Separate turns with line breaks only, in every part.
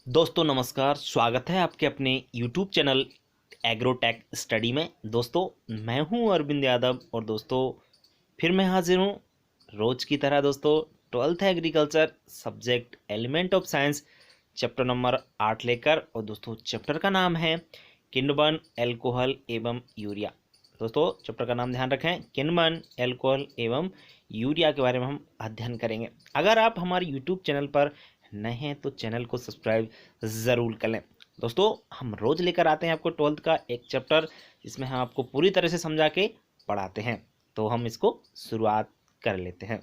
दोस्तों नमस्कार, स्वागत है आपके अपने YouTube चैनल एग्रोटेक स्टडी में। दोस्तों मैं हूं अरविंद यादव और दोस्तों फिर मैं हाजिर हूं रोज की तरह। दोस्तों 12th agriculture subject element of science chapter number 8 लेकर, और दोस्तों चैप्टर का नाम है किण्वन, एल्कोहल एवं यूरिया। दोस्तों चैप्टर का नाम ध्यान रखें, किण्वन, एल्कोहल एवं यूरिया के बारे में हम अध्ययन करेंगे। अगर आप हमारे यूट्यूब चैनल पर नए हैं तो चैनल को सब्सक्राइब ज़रूर कर लें। दोस्तों हम रोज़ लेकर आते हैं आपको 12th का एक चैप्टर, जिसमें हम आपको पूरी तरह से समझा के पढ़ाते हैं। तो हम इसको शुरुआत कर लेते हैं।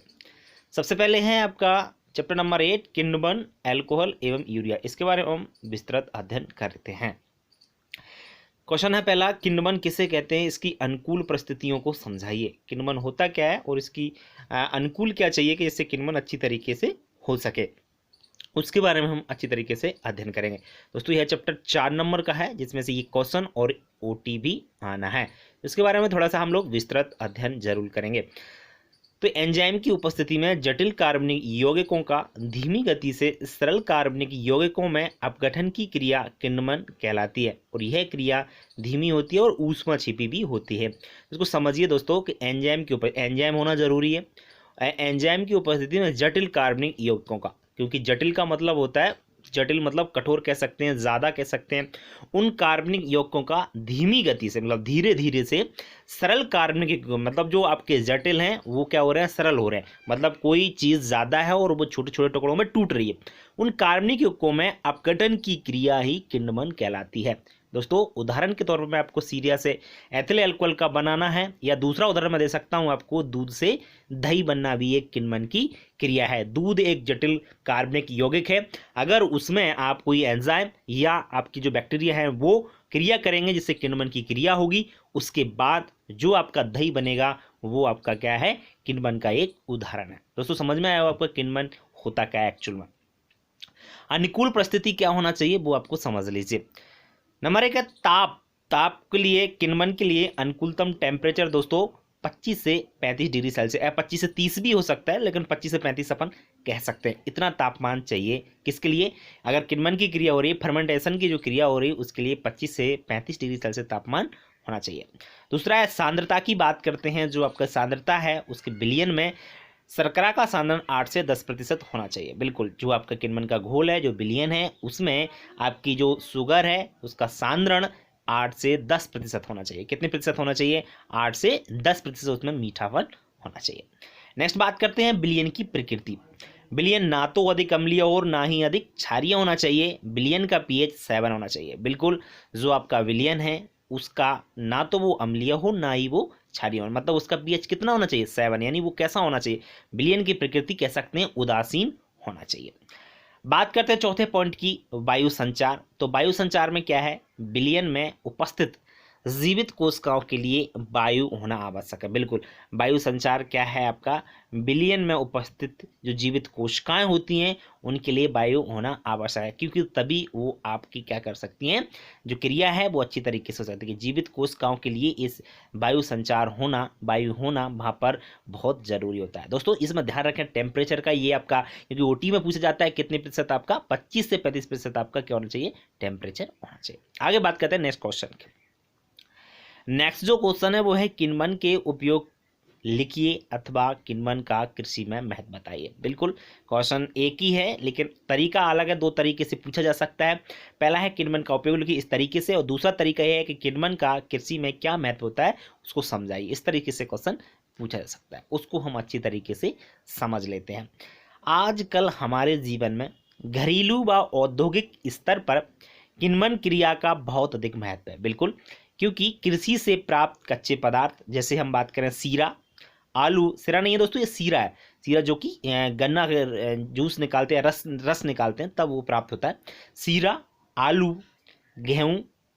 सबसे पहले है आपका चैप्टर नंबर 8 किण्वन, एल्कोहल एवं यूरिया। इसके बारे में हम विस्तृत अध्ययन करते हैं। क्वेश्चन है पहला, किण्वन किसे कहते हैं, इसकी अनुकूल परिस्थितियों को समझाइए। किण्वन होता क्या है और इसकी अनुकूल क्या चाहिए कि जिससे किण्वन अच्छी तरीके से हो सके, उसके बारे में हम अच्छी तरीके से अध्ययन करेंगे। दोस्तों यह चैप्टर 4 नंबर का है, जिसमें से ये क्वेश्चन और ओटी भी आना है। इसके बारे में थोड़ा सा हम लोग विस्तृत अध्ययन जरूर करेंगे। तो एंजाइम की उपस्थिति में जटिल कार्बनिक यौगिकों का धीमी गति से सरल कार्बनिक यौगिकों में अपघटन की क्रिया किण्वन कहलाती है, और यह क्रिया धीमी होती है और ऊष्मा छिपी भी होती है। इसको समझिए दोस्तों कि एंजाइम के ऊपर एंजाइम होना जरूरी है। एंजाइम की उपस्थिति में जटिल कार्बनिक यौगिकों का, क्योंकि जटिल का मतलब होता है, जटिल मतलब कठोर कह सकते हैं, ज़्यादा कह सकते हैं, उन कार्बनिक यौगिकों का धीमी गति से मतलब धीरे धीरे से सरल कार्बनिक मतलब जो आपके जटिल हैं वो क्या हो रहे हैं, सरल हो रहे हैं। मतलब कोई चीज़ ज़्यादा है और वो छोटे छोटे टुकड़ों में टूट रही है। उन कार्बनिक यौगिकों में अपघटन की क्रिया ही किण्वन कहलाती है। दोस्तों उदाहरण के तौर पर मैं आपको सीरिया से एथिल अल्कोहल का बनाना है, या दूसरा उदाहरण मैं दे सकता हूं आपको, दूध से दही बनना भी एक किण्वन की क्रिया है। दूध एक जटिल कार्बनिक यौगिक है, अगर उसमें आप कोई एंजाइम या आपकी जो बैक्टीरिया है वो क्रिया करेंगे जिससे किण्वन की क्रिया होगी, उसके बाद जो आपका दही बनेगा वो आपका क्या है, किण्वन का एक उदाहरण है। दोस्तों समझ में आया आपका किण्वन होता क्या है एक्चुअल में। अनुकूल परिस्थिति क्या होना चाहिए वो आपको समझ लीजिए। नंबर 1 है ताप। ताप के लिए, किण्वन के लिए अनुकूलतम टेम्परेचर दोस्तों 25 से 35 डिग्री सेल्सियस, 25 से 30 भी हो सकता है, लेकिन 25 से 35 अपन कह सकते हैं। इतना तापमान चाहिए किसके लिए, अगर किण्वन की क्रिया हो रही है, फर्मेंटेशन की जो क्रिया हो रही है उसके लिए 25 से 35 डिग्री सेल्सियस तापमान होना चाहिए। दूसरा है सांद्रता की बात करते हैं, जो आपका सांद्रता है उसके बिलियन में शर्करा का सांद्रण 8 से 10% होना चाहिए। बिल्कुल, जो आपका किण्वन का घोल है जो बिलियन है उसमें आपकी जो शुगर है उसका सांद्रण 8 से 10% होना चाहिए। कितने प्रतिशत होना चाहिए, 8 से 10% उसमें मीठापन होना चाहिए। नेक्स्ट बात करते हैं बिलियन की प्रकृति। बिलियन ना तो अधिक अम्लीय और ना ही अधिक क्षारीय होना चाहिए। बिलियन का पीएच 7 होना चाहिए। बिल्कुल, जो आपका बिलियन है उसका ना तो वो अम्लीय हो ना ही वो क्षारीय हो, मतलब उसका पीएच कितना होना चाहिए, 7, यानी वो कैसा होना चाहिए, बिलियन की प्रकृति कह सकते हैं उदासीन होना चाहिए। बात करते हैं चौथे पॉइंट की, वायु संचार। तो वायु संचार में क्या है, बिलियन में उपस्थित जीवित कोशिकाओं के लिए वायु होना आवश्यक है। बिल्कुल, वायु संचार क्या है आपका, बिलियन में उपस्थित जो जीवित कोशिकाएं होती हैं उनके लिए वायु होना आवश्यक है, क्योंकि तभी वो आपकी क्या कर सकती हैं, जो क्रिया है वो अच्छी तरीके से हो सकती है। जीवित कोशिकाओं के लिए इस वायु संचार होना, वायु होना वहाँ पर बहुत जरूरी होता है। दोस्तों इसमें ध्यान रखें टेम्परेचर का, ये आपका क्योंकि ओटी में पूछा जाता है कितने प्रतिशत आपका, 25 से 35% आपका क्या होना चाहिए, टेम्परेचर होना चाहिए। आगे बात करते हैं नेक्स्ट क्वेश्चन की। नेक्स्ट जो क्वेश्चन है वो है किण्वन के उपयोग लिखिए अथवा किण्वन का कृषि में महत्व बताइए। बिल्कुल क्वेश्चन एक ही है लेकिन तरीका अलग है, दो तरीके से पूछा जा सकता है। पहला है किण्वन का उपयोग लिखिए इस तरीके से, और दूसरा तरीका यह है कि किण्वन का कृषि में क्या महत्व होता है उसको समझाइए। इस तरीके से क्वेश्चन पूछा जा सकता है, उसको हम अच्छी तरीके से समझ लेते हैं। आजकल हमारे जीवन में घरेलू व औद्योगिक स्तर पर किण्वन क्रिया का बहुत अधिक महत्व है। बिल्कुल, क्योंकि कृषि से प्राप्त कच्चे पदार्थ, जैसे हम बात करें सीरा, आलू, सिरा नहीं है दोस्तों ये सीरा है, सीरा जो कि गन्ना जूस निकालते हैं, रस निकालते हैं तब वो प्राप्त होता है। सीरा, आलू, गेहूं,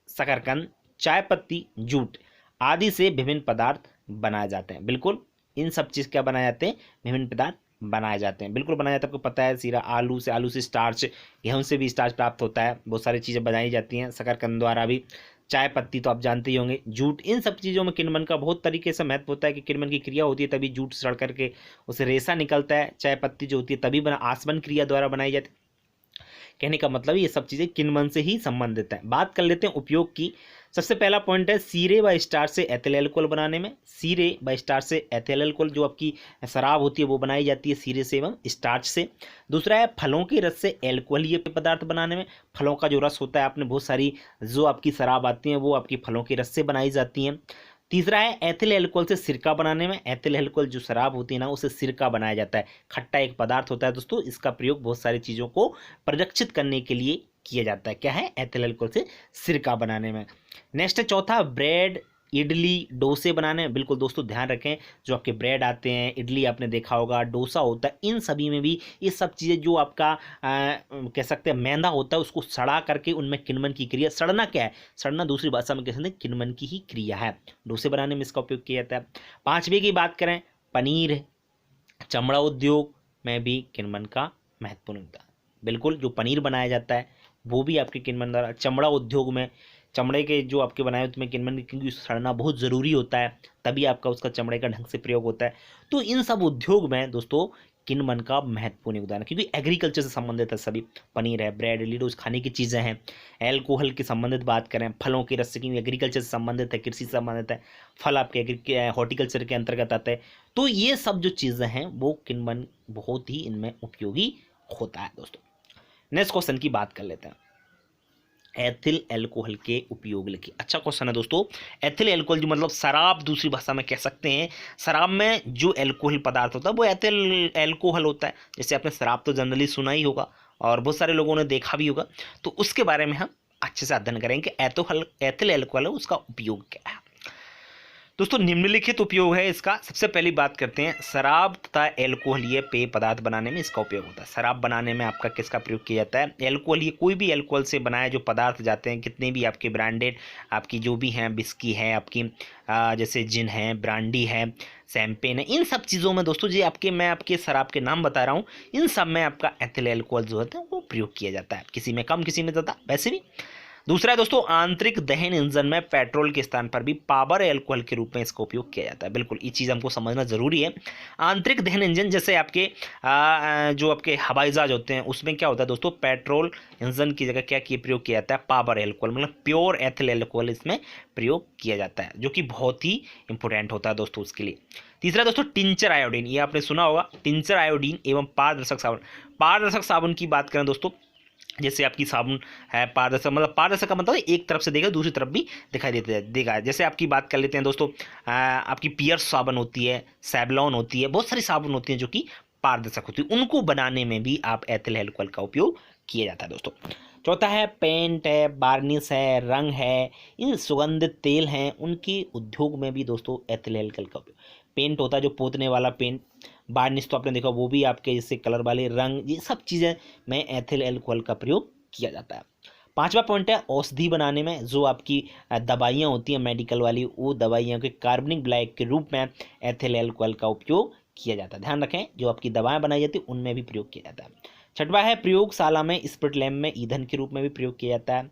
शकरकंद, चाय पत्ती, जूट आदि से विभिन्न पदार्थ बनाए जाते हैं। बिल्कुल, इन सब चीज़ क्या बनाए जाते हैं, विभिन्न पदार्थ बनाए जाते हैं। बिल्कुल बनाया जाता है, आपको पता है सीरा, आलू से स्टार्च, गेहूं से भी स्टार्च प्राप्त होता है, बहुत सारी चीज़ें बनाई जाती हैं शकरकंद द्वारा भी, चाय पत्ती तो आप जानते ही होंगे, जूट, इन सब चीज़ों में किण्वन का बहुत तरीके से महत्व होता है कि किण्वन की क्रिया होती है तभी जूट सड़ करके उसे रेशा निकलता है। चाय पत्ती जो होती है तभी आसवन क्रिया द्वारा बनाई जाती है। कहने का मतलब ये सब चीज़ें किण्वन से ही संबंधित है। बात कर लेते हैं उपयोग की। सबसे पहला पॉइंट है सीरे व स्टार्च से एथिल अल्कोहल बनाने में। सीरे व स्टार्च से एथिल अल्कोहल जो आपकी शराब होती है वो बनाई जाती है सीरे से एवं स्टार्च से। दूसरा है फलों के रस से अल्कोहलीय पदार्थ बनाने में। फलों का जो रस होता है, आपने बहुत सारी जो आपकी शराब आती है वो आपकी फलों के रस से बनाई जाती हैं। तीसरा है एथिल अल्कोहल से सिरका बनाने में। एथिल अल्कोहल जो शराब होती है ना, उसे सिरका बनाया जाता है। खट्टा एक पदार्थ होता है दोस्तों, इसका प्रयोग बहुत सारी चीज़ों को परिरक्षित करने के लिए किया जाता है। क्या है? एथिल अल्कोहल से सिरका बनाने में। नेक्स्ट है चौथा, ब्रेड, इडली, डोसे बनाने में। बिल्कुल दोस्तों ध्यान रखें, जो आपके ब्रेड आते हैं, इडली आपने देखा होगा, डोसा होता है, इन सभी में भी ये सब चीज़ें जो आपका कह सकते हैं मैदा होता है, उसको सड़ा करके उनमें किण्वन की क्रिया। सड़ना क्या है? सड़ना दूसरी भाषा में कह सकते हैं किण्वन की ही क्रिया है। डोसे बनाने में इसका उपयोग किया जाता है। पांचवे की बात करें, पनीर, चमड़ा उद्योग में भी किण्वन का महत्वपूर्ण होता है। बिल्कुल, जो पनीर बनाया जाता है वो भी आपके किण्वन द्वारा। चमड़ा उद्योग में चमड़े के जो आपके बनाए उसमें किण्वन, क्योंकि सड़ना बहुत ज़रूरी होता है, तभी आपका उसका चमड़े का ढंग से प्रयोग होता है। तो इन सब उद्योग में दोस्तों किण्वन का महत्वपूर्ण योगदान है, क्योंकि एग्रीकल्चर से संबंधित है सभी। पनीर है, ब्रेड, लीडोज खाने की चीज़ें हैं। एल्कोहल के संबंधित बात करें, फलों के रस की, एग्रीकल्चर से संबंधित है, कृषि से संबंधित है। फल आपके हॉर्टिकल्चर के अंतर्गत आते हैं। तो ये सब जो चीज़ें हैं वो किण्वन बहुत ही इनमें उपयोगी होता है दोस्तों। नेक्स्ट क्वेश्चन की बात कर लेते हैं, एथिल अल्कोहल के उपयोग लिखिए। अच्छा क्वेश्चन है दोस्तों। एथिल अल्कोहल जो मतलब शराब दूसरी भाषा में कह सकते हैं। शराब में जो अल्कोहल पदार्थ होता है वो एथिल अल्कोहल होता है। जैसे आपने शराब तो जनरली सुना ही होगा और बहुत सारे लोगों ने देखा भी होगा, तो उसके बारे में हम अच्छे से अध्ययन करेंगे कि एथिल अल्कोहल है उसका उपयोग क्या है। दोस्तों निम्नलिखित उपयोग है इसका। सबसे पहली बात करते हैं, शराब तथा एल्कोहलीय पेय पदार्थ बनाने में इसका उपयोग होता है। शराब बनाने में आपका किसका प्रयोग किया जाता है? एल्कोहलीय, कोई भी एल्कोहल से बनाए जो पदार्थ जाते हैं, कितने भी आपके ब्रांडेड आपकी जो भी हैं, बिस्की है आपकी, जैसे जिन है, ब्रांडी है, शैम्पेन है, इन सब चीज़ों में दोस्तों जो आपके मैं आपके शराब के नाम बता रहा हूँ, इन सब में आपका एथिल अल्कोहल जो होता है वो प्रयोग किया जाता है। किसी में कम, किसी में ज़्यादा, वैसे भी। दूसरा है दोस्तों, आंतरिक दहन इंजन में पेट्रोल के स्थान पर भी पावर अल्कोहल के रूप में इसका उपयोग किया जाता है। बिल्कुल, ये चीज़ हमको समझना जरूरी है। आंतरिक दहन इंजन जैसे आपके जो आपके हवाई जहाज होते हैं, उसमें क्या होता है दोस्तों, पेट्रोल इंजन की जगह क्या प्रयोग किया जाता है? पावर अल्कोहल, मतलब प्योर एथिल अल्कोहल इसमें प्रयोग किया जाता है, जो कि बहुत ही इंपॉर्टेंट होता है दोस्तों उसके लिए। तीसरा दोस्तों, टिंचर आयोडीन, ये आपने सुना होगा। टिंचर आयोडीन एवं पारदर्शक साबुन। पारदर्शक साबुन की बात करें दोस्तों, जैसे आपकी साबुन है पारदर्शक, मतलब पारदर्शक का मतलब एक तरफ से देगा दूसरी तरफ भी दिखाई देगा। जैसे आपकी बात कर लेते हैं दोस्तों, आपकी पियर्स साबुन होती है, सैवलॉन होती है, बहुत सारी साबुन होती हैं जो कि पारदर्शक होती है। उनको बनाने में भी आप एथिल अल्कोहल का उपयोग किया जाता है दोस्तों। चौथा है पेंट है, बार्निश है, रंग है, इन सुगंधित तेल हैं, उनके उद्योग में भी दोस्तों एथिल अल्कोहल का उपयोग। पेंट होता है जो पोतने वाला पेंट, बार्निश तो आपने देखा वो भी आपके जैसे कलर वाले रंग, ये सब चीज़ें में एथिल अल्कोहल का प्रयोग किया जाता है। पांचवा पॉइंट है औषधि बनाने में, जो आपकी दवाइयाँ होती हैं मेडिकल वाली, वो दवाइयों के कार्बनिक ब्लैक के रूप में एथिल अल्कोहल का उपयोग किया जाता है। ध्यान रखें, जो आपकी दवाएं बनाई जाती है उनमें भी प्रयोग किया जाता है। छठवा है प्रयोगशाला में स्प्रिट लैम्प में ईंधन के रूप में भी प्रयोग किया जाता है।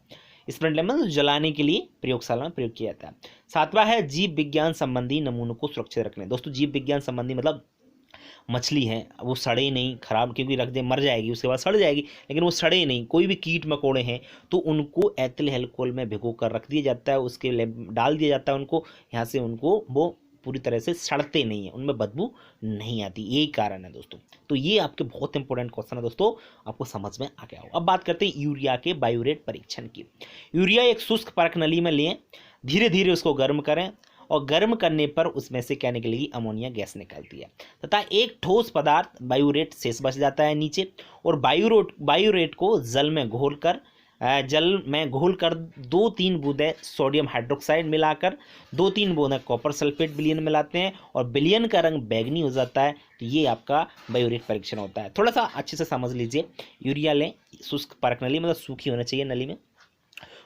स्प्रिट लैम्प में जलाने के लिए प्रयोगशाला में प्रयोग किया जाता है। सातवां है जीव विज्ञान संबंधी नमूनों को सुरक्षित रखने। दोस्तों जीव विज्ञान संबंधी मतलब मछली है वो सड़े नहीं, खराब, क्योंकि रख दे मर जाएगी, उसके बाद सड़ जाएगी, लेकिन वो सड़े नहीं, कोई भी कीट मकोड़े हैं तो उनको एथिल अल्कोहल में भिगो कर रख दिया जाता है, उसके डाल दिया जाता है उनको, यहाँ से उनको वो पूरी तरह से सड़ते नहीं है, उनमें बदबू नहीं आती, यही कारण है दोस्तों। तो ये आपके बहुत इंपॉर्टेंट क्वेश्चन है दोस्तों, आपको समझ में आ गया हो। अब बात करते हैं यूरिया के बायोरेट परीक्षण की। यूरिया एक शुष्क परख नली में लें, धीरे धीरे उसको गर्म करें और गर्म करने पर उसमें से क्या निकलेगी? अमोनिया गैस निकलती है, तथा एक ठोस पदार्थ बायोरेट शेष बच जाता है नीचे, और बायोरेट को जल में घोलकर 2-3 बूंदें सोडियम हाइड्रोक्साइड मिलाकर 2-3 बूंदें कॉपर सल्फेट विलयन मिलाते हैं और विलयन का रंग बैंगनी हो जाता है। तो ये आपका बायोरेट परीक्षण होता है। थोड़ा सा अच्छे से समझ लीजिए, यूरिया लें, शुष्क परख नली मतलब सूखी होना चाहिए नली में,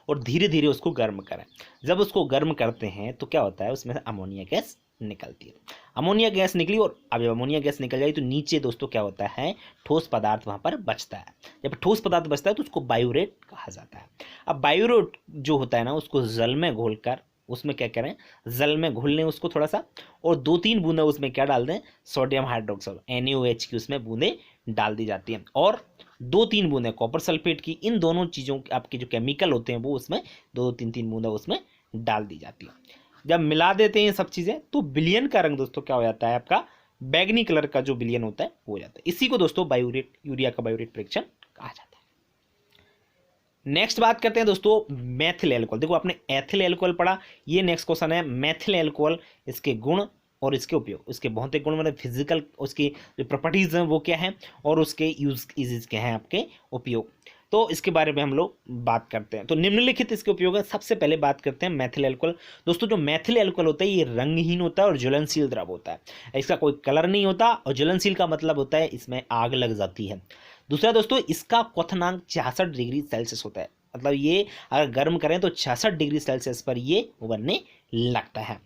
और धीरे धीरे उसको गर्म करें। जब उसको गर्म करते हैं तो क्या होता है, उसमें से अमोनिया गैस निकलती है। अमोनिया गैस निकली, और अब जब अमोनिया गैस निकल जाएगी तो नीचे दोस्तों क्या होता है, ठोस पदार्थ वहां पर बचता है। जब ठोस पदार्थ बचता है तो उसको बायोरेट कहा जाता है। अब बायोरेट जो होता है ना, उसको जल में घोलकर, उसमें क्या करें, जल में घोल लें उसको थोड़ा सा, और 2-3 बूंदे उसमें क्या डाल दें, सोडियम हाइड्रोक्साइड NaOH की उसमें बूंदे डाल दी जाती है, और 2-3 बूंदें कॉपर सल्फेट की, इन दोनों चीज़ों के आपके जो केमिकल होते हैं वो उसमें 2-3 बूंदें उसमें डाल दी जाती है। जब मिला देते हैं ये सब चीज़ें तो विलयन का रंग दोस्तों क्या हो जाता है, आपका बैगनी कलर का जो विलयन होता है वो हो जाता है। इसी को दोस्तों बायोरेट, यूरिया का बायोरेट परीक्षण कहा जाता है। नेक्स्ट बात करते हैं दोस्तों मैथिल एल्कोहल। देखो आपने एथिल एल्कोहल पढ़ा, ये नेक्स्ट क्वेश्चन है मैथिल एल्कोहल, इसके गुण और इसके उपयोग, उसके भौतिक गुण मतलब फिजिकल, उसकी जो प्रॉपर्टीज हैं वो क्या है, और उसके यूजेस क्या हैं, आपके उपयोग। तो इसके बारे में हम लोग बात करते हैं। तो निम्नलिखित इसके उपयोग है। सबसे पहले बात करते हैं मैथिल एल्कोहल। दोस्तों जो मैथिल एल्कोहल होता है ये रंगहीन होता है और ज्वलनशील द्रव होता है, इसका कोई कलर नहीं होता, और ज्वलनशील का मतलब होता है इसमें आग लग जाती है। दूसरा दोस्तों इसका क्वथनांक 66 डिग्री सेल्सियस होता है, मतलब ये अगर गर्म करें तो 66 डिग्री सेल्सियस पर ये उबलने लगता है।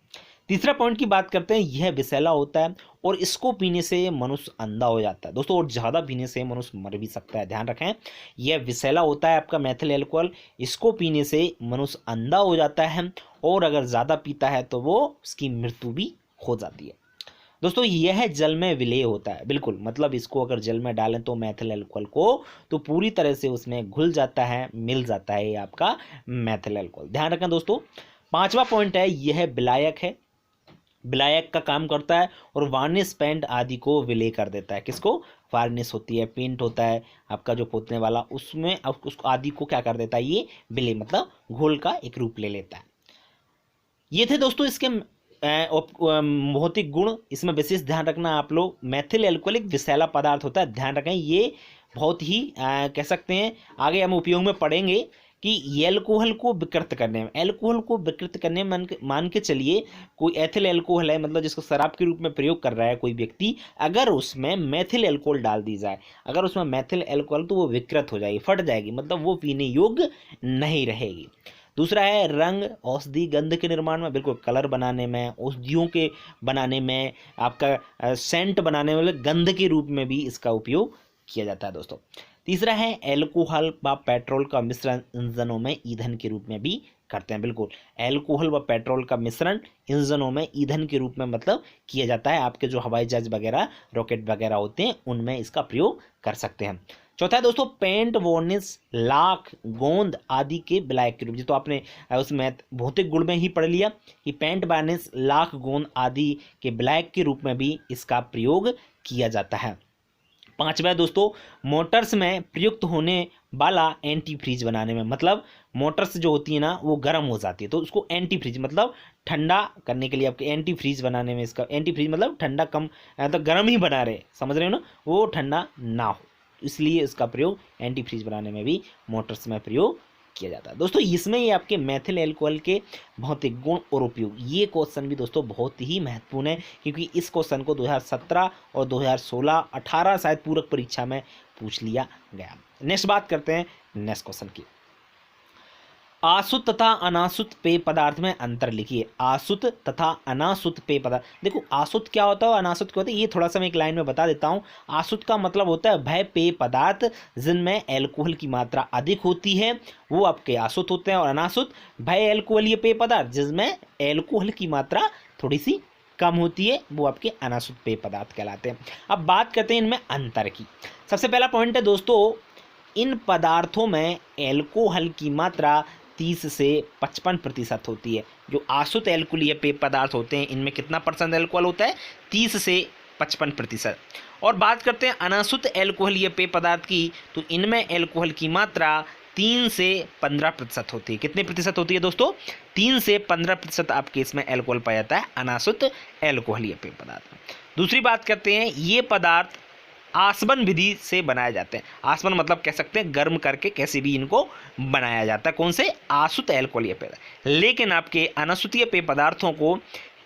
तीसरा पॉइंट की बात करते हैं, यह विषैला होता है और इसको पीने से मनुष्य अंधा हो जाता है दोस्तों, और ज़्यादा पीने से मनुष्य मर भी सकता है, ध्यान रखें। यह विषैला होता है आपका मैथिल एल्कोहल, इसको पीने से मनुष्य अंधा हो जाता है, और अगर ज़्यादा पीता है तो वो उसकी मृत्यु भी हो जाती है। दोस्तों यह जल में विलेय होता है, बिल्कुल, मतलब इसको अगर जल में डालें तो मैथिल एल्कोहल को तो पूरी तरह से उसमें घुल जाता है, मिल जाता है ये आपका मैथिल एल्कोहल, ध्यान रखें दोस्तों। पांचवा पॉइंट है, यह विलायक है, विलायक का काम करता है और वार्निश पेंट आदि को विलय कर देता है। किसको? वार्निश होती है, पेंट होता है आपका जो पोतने वाला, उसमें उसको आदि को क्या कर देता है, ये विलय मतलब घोल का एक रूप ले लेता है। ये थे दोस्तों इसके भौतिक गुण। इसमें विशेष ध्यान रखना आप लोग, मैथिल एल्कोहल एक विषैला पदार्थ होता है, ध्यान रखें। ये बहुत ही कह सकते हैं, आगे हम उपयोग में पढ़ेंगे कि एल्कोहल को विकृत करने में, एल्कोहल को विकृत करने में मान के चलिए कोई एथिल एल्कोहल है, मतलब जिसको शराब के रूप में प्रयोग कर रहा है कोई व्यक्ति, अगर उसमें मैथिल एल्कोहल डाल दी जाए, अगर उसमें मैथिल एल्कोहल, तो वो विकृत हो जाएगी, फट जाएगी, मतलब वो पीने योग्य नहीं रहेगी। दूसरा है रंग, औषधि, गंध के निर्माण में, बिल्कुल कलर बनाने में, औषधियों के बनाने में, आपका सेंट बनाने में, गंध के रूप में भी इसका उपयोग किया जाता है दोस्तों। तीसरा है एल्कोहल व पेट्रोल का मिश्रण इंजनों में ईंधन के रूप में भी करते हैं, बिल्कुल एल्कोहल व पेट्रोल का मिश्रण इंजनों में ईंधन के रूप में मतलब किया जाता है। आपके जो हवाई जहाज वगैरह, रॉकेट वगैरह होते हैं उनमें इसका प्रयोग कर सकते हैं। चौथा है दोस्तों पेंट, वार्निश, लाख, गोंद आदि के विलायक के रूप, जी तो आपने उसमें भौतिक गुण में ही पढ़ लिया कि पेंट, वार्निश, लाख, गोंद आदि के विलायक के रूप में भी इसका प्रयोग किया जाता है। पांचवा दोस्तों मोटर्स में प्रयुक्त होने वाला एंटी फ्रीज बनाने में, मतलब मोटर्स जो होती है ना वो गर्म हो जाती है, तो उसको एंटी फ्रीज मतलब ठंडा करने के लिए आपके एंटी फ्रीज बनाने में, इसका एंटी फ्रीज मतलब ठंडा कम, तो गर्म ही बना रहे, समझ रहे हो ना, वो ठंडा ना हो, इसलिए इसका प्रयोग एंटी फ्रीज बनाने में भी मोटर्स में प्रयोग किया जाता है। दोस्तों इसमें ये आपके मैथिल एल्कोहल के भौतिक गुण और उपयोग, ये क्वेश्चन भी दोस्तों बहुत ही महत्वपूर्ण है, क्योंकि इस क्वेश्चन को 2017 और 2016, 18 शायद पूरक परीक्षा में पूछ लिया गया। नेक्स्ट बात करते हैं नेक्स्ट क्वेश्चन की। आसुत तथा अनासुत पेय पदार्थ में अंतर लिखिए। आसुत तथा अनासुत पेय पदार्थ, देखो आसुत क्या होता है, अनासुत क्या होता है, ये थोड़ा सा मैं एक लाइन में बता देता हूँ। आसुत का मतलब होता है वह पेय पदार्थ जिनमें एल्कोहल की मात्रा अधिक होती है, वो आपके आसुत होते हैं, और अनासुत वह एल्कोहलीय पेय पदार्थ जिसमें एल्कोहल की मात्रा थोड़ी सी कम होती है, वो आपके अनासुत पेय पदार्थ कहलाते हैं। अब बात करते हैं इनमें अंतर की। सबसे पहला पॉइंट है दोस्तों, इन पदार्थों में एल्कोहल की मात्रा 30 से 55% होती है। जो आसुत एल्कोहलीय पेय पदार्थ होते हैं इनमें कितना परसेंट एल्कोहल होता है, 30 से 55%। और बात करते हैं अनासुत एल्कोहलीय पेय पदार्थ की, तो इनमें एल्कोहल की मात्रा 3 से 15% होती है। कितने प्रतिशत होती है दोस्तों? 3 से 15% आपके इसमें एल्कोहल पाया जाता है अनासुत एल्कोहलीय पेय पदार्थ में। दूसरी बात करते हैं, ये पदार्थ आसवन विधि से बनाए जाते हैं। आसवन मतलब कह सकते हैं गर्म करके कैसे भी इनको बनाया जाता है, कौन से? आसुत एल्कोहलीय पेय पदार्थ। लेकिन आपके अनासुतीय पेय पदार्थों को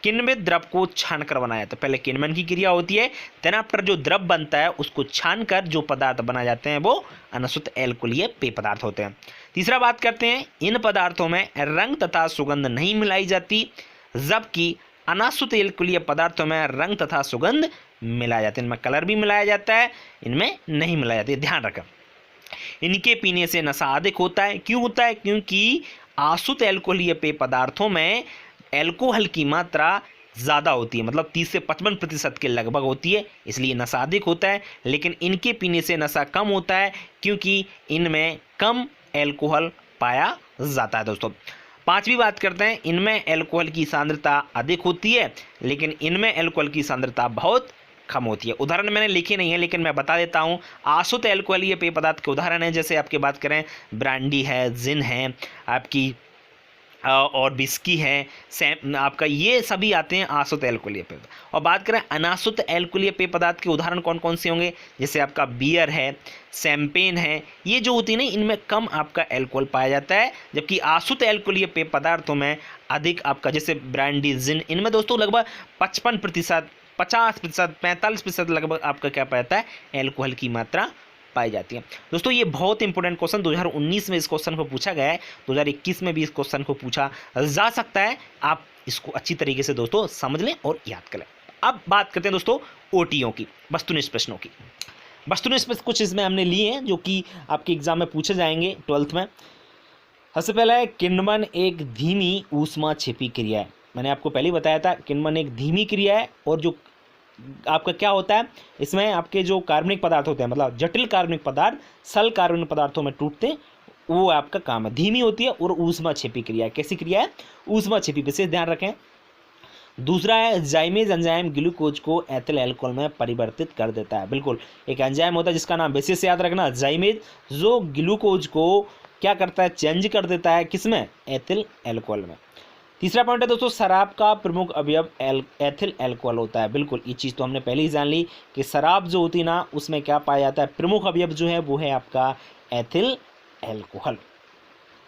किण्वित द्रव को छानकर बनाया जाता है। पहले किण्वन की क्रिया होती है, देन आफ्टर जो द्रव बनता है उसको छानकर जो पदार्थ बनाए जाते हैं वो अनासुत एल्कोहलीय पेय पदार्थ होते हैं। तीसरा बात करते हैं, इन पदार्थों में रंग तथा सुगंध नहीं मिलाई जाती, जबकि अनासुत एल्कोहलीय पदार्थों में रंग तथा सुगंध मिलाया जाता है। इनमें कलर भी मिलाया जाता है, इनमें नहीं मिलाया जाता है, ध्यान रखें। इनके पीने से नशा अधिक होता है। क्यों होता है? क्योंकि आसुत एल्कोहलीय पेय पदार्थों में एल्कोहल की मात्रा ज़्यादा होती है, मतलब 30 से 55% के लगभग होती है, इसलिए नशा अधिक होता है। लेकिन इनके पीने से नशा कम होता है क्योंकि इनमें कम एल्कोहल पाया जाता है दोस्तों। पांचवी बात करते हैं, इनमें एल्कोहल की सांद्रता अधिक होती है लेकिन इनमें एल्कोहल की सांद्रता बहुत कम होती है। उदाहरण मैंने लिखे नहीं है लेकिन मैं बता देता हूँ। आसुत एल्कोहलीय पेय पदार्थ के उदाहरण हैं, जैसे आपकी बात करें ब्रांडी है, जिन है आपकी, और विस्की है, आपका, ये सभी आते हैं आसुत एल्कोहलीय पेय। और बात करें अनासुत एल्कोहलीय पेय पदार्थ के उदाहरण कौन कौन से होंगे, जैसे आपका बियर है, शैंपेन है, ये जो होती है ना, इनमें कम आपका एल्कोहल पाया जाता है। जबकि आसुत एल्कोहलीय पेय पदार्थों में अधिक आपका, जैसे ब्रांडी, जिन, इनमें दोस्तों लगभग 55%, 50%, 45% लगभग आपका क्या पाया जाता है, एल्कोहल की मात्रा पाई जाती है। दोस्तों ये बहुत इंपॉर्टेंट क्वेश्चन 2019 में इस क्वेश्चन को पूछा गया है, 2021 में भी इस क्वेश्चन को पूछा जा सकता है। आप इसको अच्छी तरीके से दोस्तों समझ लें और याद कर लें। अब बात करते हैं दोस्तों ओटीओ की, वस्तुनिष्ठ प्रश्नों की। वस्तुनिष्ठ प्रश्न कुछ इसमें हमने लिए हैं जो कि आपके एग्जाम में पूछे जाएंगे 12th में। सबसे पहला है, किण्वन एक धीमी ऊष्मा छिपी क्रिया है। मैंने आपको पहले ही बताया था, किण्वन एक धीमी क्रिया है और जो आपका क्या होता है, इसमें आपके जो कार्बनिक पदार्थ होते हैं, मतलब जटिल कार्बनिक पदार्थ सल कार्बनिक पदार्थों में टूटते हैं, वो आपका काम है। धीमी होती है और ऊष्मा छिपी क्रिया है। कैसी क्रिया है, ऊष्मा छिपी, विशेष ध्यान रखें। दूसरा है, जाइमेज एंजाइम ग्लूकोज को एथिल अल्कोहल में परिवर्तित कर देता है। बिल्कुल, एक एंजाइम होता है जिसका नाम विशेष से याद रखना, जाइमेज, जो ग्लूकोज को क्या करता है, चेंज कर देता है, किसमें, एथिल अल्कोहल में। तीसरा पॉइंट है दोस्तों, शराब का प्रमुख अवयव एथिल अल्कोहल होता है। बिल्कुल, ये चीज़ तो हमने पहले ही जान ली कि शराब जो होती है ना, उसमें क्या पाया जाता है, प्रमुख अवयव जो है वो है आपका एथिल अल्कोहल।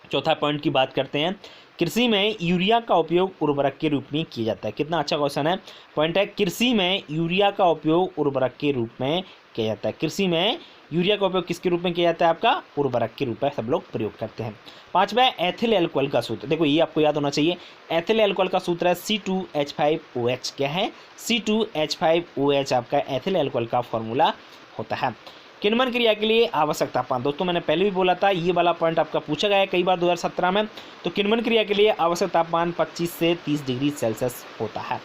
चौथा पॉइंट की बात करते हैं, कृषि में यूरिया का उपयोग उर्वरक के रूप में किया जाता है। कितना अच्छा क्वेश्चन है, पॉइंट है, कृषि में यूरिया का उपयोग उर्वरक के रूप में किया जाता है। कृषि में यूरिया का उपयोग किसके रूप में किया जाता है, आपका उर्वरक के रूप में सब लोग प्रयोग करते हैं। पांचवा है, एथिल अल्कोहल का सूत्र। देखो ये आपको याद होना चाहिए, एथिल अल्कोहल का सूत्र है C2H5OH। क्या है, C2H5OH आपका एथिल अल्कोहल का फॉर्मूला होता है। किण्वन क्रिया के लिए आवश्यक तापमान, दोस्तों मैंने पहले भी बोला था, ये वाला पॉइंट आपका पूछा गया है कई बार 2017 में। तो किण्वन क्रिया के लिए आवश्यक तापमान 25 से 30 डिग्री सेल्सियस होता है।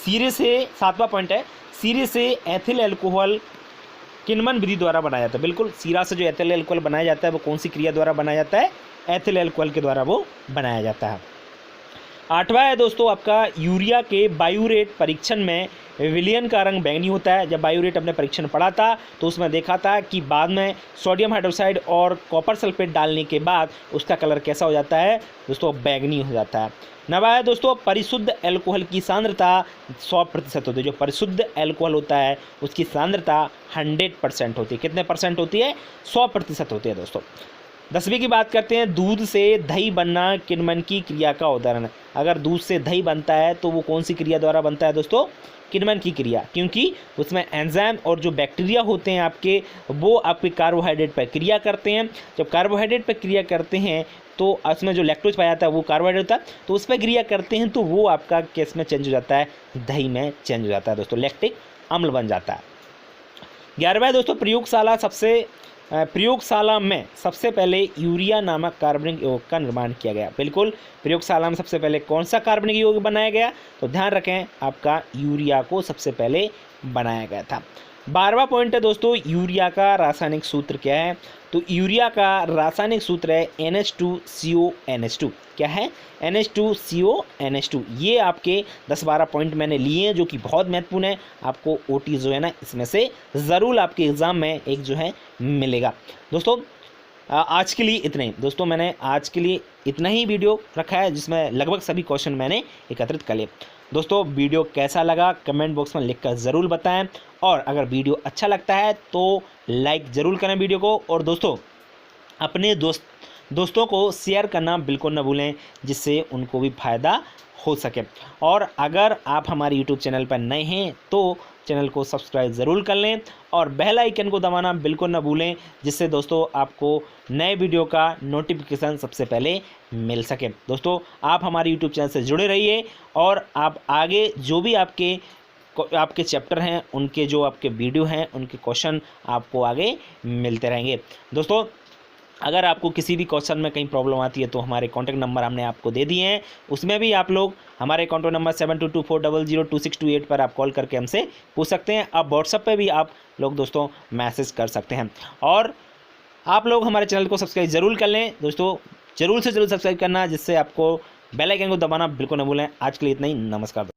सिरे से, सातवां पॉइंट है, सिरे से एथिल अल्कोहल किण्वन विधि द्वारा बनाया जाता है। बिल्कुल, सीरा से जो एथिल अल्कोहल बनाया जाता है वो कौन सी क्रिया द्वारा बनाया जाता है, एथिल अल्कोहल के द्वारा वो बनाया जाता है। आठवां है दोस्तों आपका, यूरिया के बायूरेट परीक्षण में विलयन का रंग बैंगनी होता है। जब बायूरेट अपने परीक्षण पढ़ा था तो उसमें देखा था कि बाद में सोडियम हाइड्रोक्साइड और कॉपर सल्फेट डालने के बाद उसका कलर कैसा हो जाता है दोस्तों, बैंगनी हो जाता है। नवा है दोस्तों, परिशुद्ध अल्कोहल की सांद्रता 100% होती है। जो परिशुद्ध अल्कोहल होता है उसकी सांद्रता 100% होती है। कितने परसेंट होती है, 100% होती है दोस्तों। 10वीं की बात करते हैं, दूध से दही बनना किण्वन की क्रिया का उदाहरण है। अगर दूध से दही बनता है तो वो कौन सी क्रिया द्वारा बनता है दोस्तों, किण्वन की क्रिया, क्योंकि उसमें एंजाइम और जो बैक्टीरिया होते हैं आपके, वो आपके कार्बोहाइड्रेट पर क्रिया करते हैं। जब कार्बोहाइड्रेट पर क्रिया करते हैं तो उसमें जो लैक्टोज पाया जाता है वो कार्बोहाइड्रेट होता है, तो उस पर क्रिया करते हैं तो वो आपका केस में चेंज हो जाता है, दही में चेंज हो जाता है दोस्तों, लैक्टिक अम्ल बन जाता है। 11वां दोस्तों, प्रयोगशाला में सबसे पहले यूरिया नामक कार्बनिक यौग का निर्माण किया गया। बिल्कुल, प्रयोगशाला में सबसे पहले कौन सा कार्बनिक यौग बनाया गया, तो ध्यान रखें आपका यूरिया को सबसे पहले बनाया गया था। 12वां पॉइंट है दोस्तों, यूरिया का रासायनिक सूत्र क्या है, तो यूरिया का रासायनिक सूत्र है NH2CONH2। क्या है, NH2CONH2। ये आपके 10-12 पॉइंट मैंने लिए हैं जो कि बहुत महत्वपूर्ण है। आपको OT जो है ना, इसमें से ज़रूर आपके एग्ज़ाम में एक जो है मिलेगा। दोस्तों आज के लिए इतना ही दोस्तों, मैंने आज के लिए इतना ही वीडियो रखा है जिसमें लगभग सभी क्वेश्चन मैंने एकत्रित कर लिए। दोस्तों वीडियो कैसा लगा कमेंट बॉक्स में लिखकर ज़रूर बताएं, और अगर वीडियो अच्छा लगता है तो लाइक ज़रूर करें वीडियो को, और दोस्तों अपने दोस्तों को शेयर करना बिल्कुल न भूलें जिससे उनको भी फ़ायदा हो सके। और अगर आप हमारे यूट्यूब चैनल पर नए हैं तो चैनल को सब्सक्राइब ज़रूर कर लें और बेल आइकन को दबाना बिल्कुल न भूलें, जिससे दोस्तों आपको नए वीडियो का नोटिफिकेशन सबसे पहले मिल सके। दोस्तों आप हमारे यूट्यूब चैनल से जुड़े रहिए और आप आगे जो भी आपके चैप्टर हैं, उनके जो आपके वीडियो हैं, उनके क्वेश्चन आपको आगे मिलते रहेंगे। दोस्तों अगर आपको किसी भी क्वेश्चन में कहीं प्रॉब्लम आती है तो हमारे कॉन्टैक्ट नंबर हमने आपको दे दिए हैं, उसमें भी आप लोग हमारे कॉन्टैक्ट नंबर 7224002628 पर आप कॉल करके हमसे पूछ सकते हैं। अब व्हाट्सएप पे भी आप लोग दोस्तों मैसेज कर सकते हैं। और आप लोग हमारे चैनल को सब्सक्राइब ज़रूर कर लें दोस्तों, ज़रूर से ज़रूर सब्सक्राइब करना, जिससे आपको बेल आइकन को दबाना बिल्कुल न भूलें। आज के लिए इतना ही, नमस्कार।